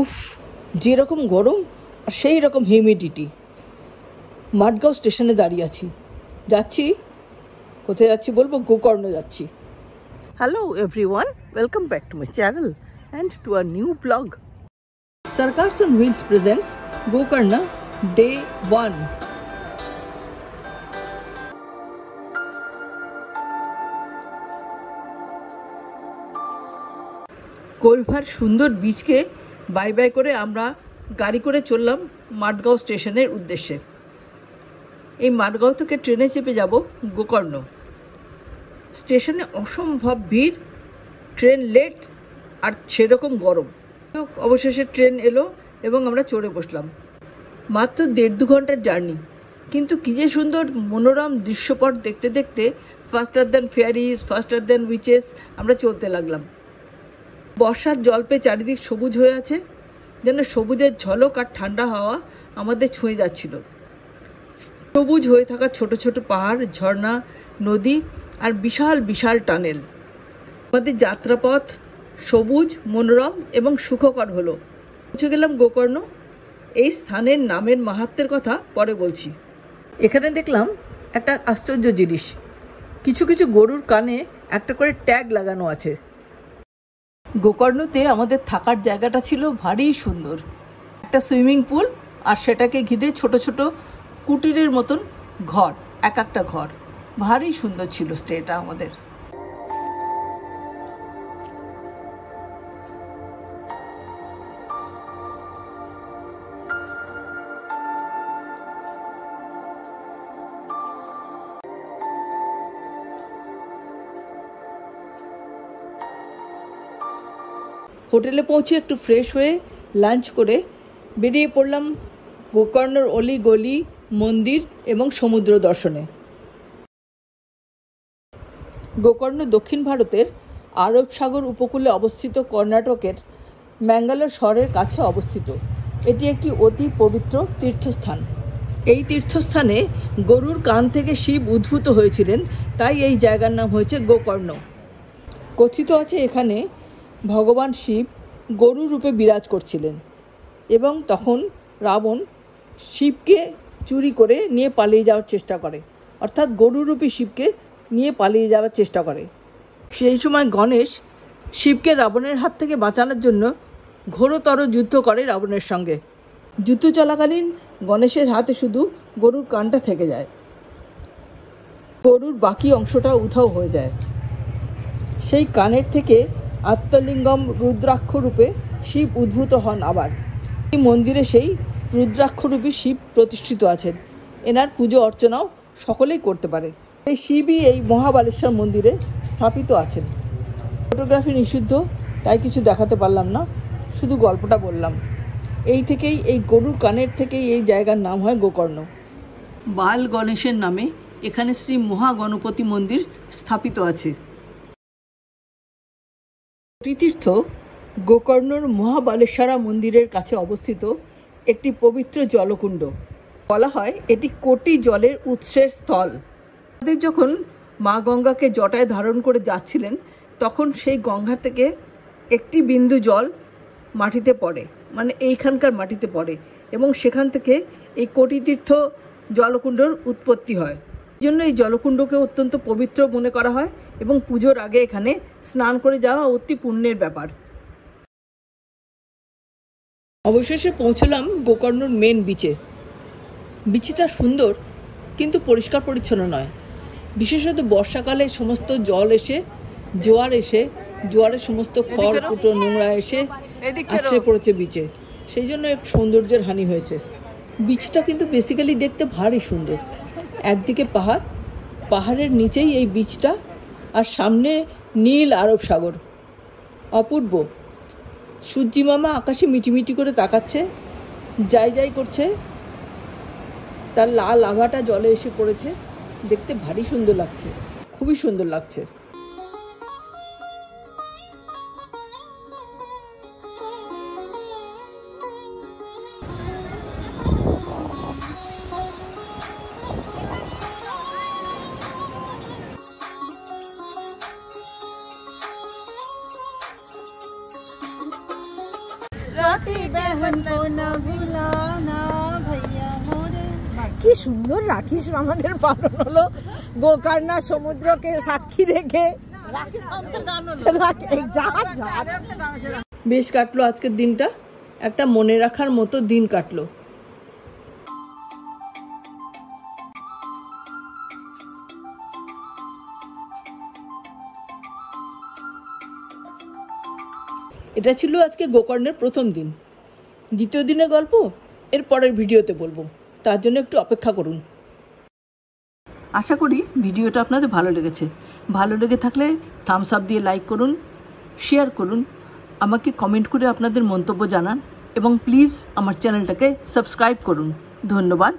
উফ, যেরকম গরম আর সেই রকম হিউমিডিটি। মাঠগাঁও স্টেশনে দাঁড়িয়ে আছি, যাচ্ছি কোথায় যাচ্ছি বলবো, গোকর্ণ যাচ্ছি। Hello everyone, welcome back to my channel and to a new blog. Sarkars on Wheels presents Gokarna Day 1. Colver সুন্দর বীচকে বাই বাই করে আমরা গাড়ি করে চললাম মাঠগাঁও স্টেশনের উদ্দেশ্যে। এই মাঠগাঁও থেকে ট্রেনে চেপে যাব গোকর্ণ। স্টেশনে অসম্ভব ভিড়, ট্রেন লেট আর সেরকম গরম। অবশেষে ট্রেন এলো এবং আমরা চড়ে বসলাম। মাত্র 1.5-2 ঘন্টার জার্নি, কিন্তু কী যে সুন্দর মনোরম দৃশ্যপট দেখতে দেখতে faster than fairies, faster than witches আমরা চলতে লাগলাম। বর্ষার জল পেয়ে চারিদিক সবুজ হয়ে আছে, যেন সবুজের ঝলক আর ঠান্ডা হাওয়া আমাদের ছুঁয়ে যাচ্ছিল। সবুজ হয়ে থাকা ছোট ছোট পাহাড়, ঝর্ণা, নদী আর বিশাল বিশাল টানেল। আমাদের যাত্রাপথ সবুজ, মনোরম এবং সুখকর হলো। পৌঁছে গেলাম গোকর্ণ। এই স্থানের নামের মাহাত্ম্যের কথা পরে বলছি। এখানে দেখলাম একটা আশ্চর্য জিনিস, কিছু কিছু গরুর কানে একটা করে ট্যাগ লাগানো আছে। গোকর্ণতে আমাদের থাকার জায়গাটা ছিল ভারী সুন্দর, একটা সুইমিং পুল আর সেটাকে ঘিরে ছোট ছোট কুটিরের মতন ঘর, এক একটা ঘর। ভারী সুন্দর ছিল স্টেটা আমাদের। হোটেলে পৌঁছে একটু ফ্রেশ হয়ে লাঞ্চ করে বেরিয়ে পড়লাম গোকর্ণর অলি গলি, মন্দির এবং সমুদ্র দর্শনে। গোকর্ণ দক্ষিণ ভারতের আরব সাগর উপকূলে অবস্থিত কর্ণাটকের ম্যাঙ্গালোর শহরের কাছে অবস্থিত। এটি একটি অতি পবিত্র তীর্থস্থান। এই তীর্থস্থানে গরুর কান থেকে শিব উদ্ভূত হয়েছিলেন, তাই এই জায়গার নাম হয়েছে গোকর্ণ। কথিত আছে এখানে ভগবান শিব গরু রূপে বিরাজ করছিলেন এবং তখন রাবণ শিবকে চুরি করে নিয়ে পালিয়ে যাওয়ার চেষ্টা করে, অর্থাৎ গরুরূপী শিবকে নিয়ে পালিয়ে যাওয়ার চেষ্টা করে। সেই সময় গণেশ শিবকে রাবণের হাত থেকে বাঁচানোর জন্য ঘোরতর যুদ্ধ করে রাবণের সঙ্গে। যুদ্ধ চলাকালীন গণেশের হাতে শুধু গরুর কানটা থেকে যায়, গরুর বাকি অংশটা উধাও হয়ে যায়। সেই কানের থেকে আত্মলিঙ্গম রুদ্রাক্ষ রূপে শিব উদ্ভূত হন। আবার এই মন্দিরে সেই রুদ্রাক্ষরূপী শিব প্রতিষ্ঠিত আছেন। এনার পুজো অর্চনাও সকলেই করতে পারে। এই শিবই এই মহাবালেশ্বর মন্দিরে স্থাপিত আছেন। ফটোগ্রাফি নিষিদ্ধ, তাই কিছু দেখাতে পারলাম না, শুধু গল্পটা বললাম। এই গরুর কানের থেকেই এই জায়গার নাম হয় গোকর্ণ। বাল গণেশের নামে এখানে শ্রী মহাগণপতি মন্দির স্থাপিত আছে। তীর্থ গোকর্ণর মহাবালেশ্বরা মন্দিরের কাছে অবস্থিত একটি পবিত্র জলকুণ্ড। বলা হয় এটি কোটি জলের উৎসের স্থল। মহাদেব যখন মা গঙ্গাকে জটায় ধারণ করে যাচ্ছিলেন, তখন সেই গঙ্গা থেকে একটি বিন্দু জল মাটিতে পড়ে, মানে এইখানকার মাটিতে পড়ে, এবং সেখান থেকে এই কোটি তীর্থ জলকুণ্ডর উৎপত্তি হয়। এই জন্য এই জলকুণ্ডকে অত্যন্ত পবিত্র মনে করা হয় এবং পুজোর আগে এখানে স্নান করে যাওয়া অতি পুণ্যের ব্যাপার। অবশেষে পৌঁছলাম গোকর্ণর মেন বিচে। বিচটা সুন্দর কিন্তু পরিষ্কার পরিচ্ছন্ন নয়। বিশেষত বর্ষাকালে সমস্ত জল এসে, জোয়ারের সমস্ত খড় কুটো নোংরা এসে আছড়ে পড়েছে বিচে, সেই জন্য এক সৌন্দর্যের হানি হয়েছে। বিচটা কিন্তু বেসিক্যালি দেখতে ভারী সুন্দর। একদিকে পাহাড়, পাহাড়ের নিচেই এই বিচটা, আর সামনে নীল আরব সাগর, অপূর্ব। সূর্যি মামা আকাশে মিটিমিটি করে তাকাচ্ছে, যাই করছে, তার লাল আভাটা জলে এসে পড়েছে। দেখতে ভারী সুন্দর লাগছে, খুবই সুন্দর লাগছে। छोटी बहन को ना भुलाना भैया मोरे। কি সুন্দর রাখি আমাদের পালন হলো গোকর্ণ সমুদ্রকে সাক্ষী রেখে। বেশ কাটলো আজকের দিনটা, একটা মনে রাখার মতো দিন কাটলো। এটা ছিল আজকে গোকর্ণের প্রথম দিন। দ্বিতীয় দিনের গল্প এর পরের ভিডিওতে বলবো, তার জন্য একটু অপেক্ষা করুন। আশা করি ভিডিওটা আপনাদের ভালো লেগেছে। ভালো লেগে থাকলে থামস আপ দিয়ে লাইক করুন, শেয়ার করুন, আমাকে কমেন্ট করে আপনাদের মন্তব্য জানান এবং প্লিজ আমার চ্যানেলটাকে সাবস্ক্রাইব করুন। ধন্যবাদ।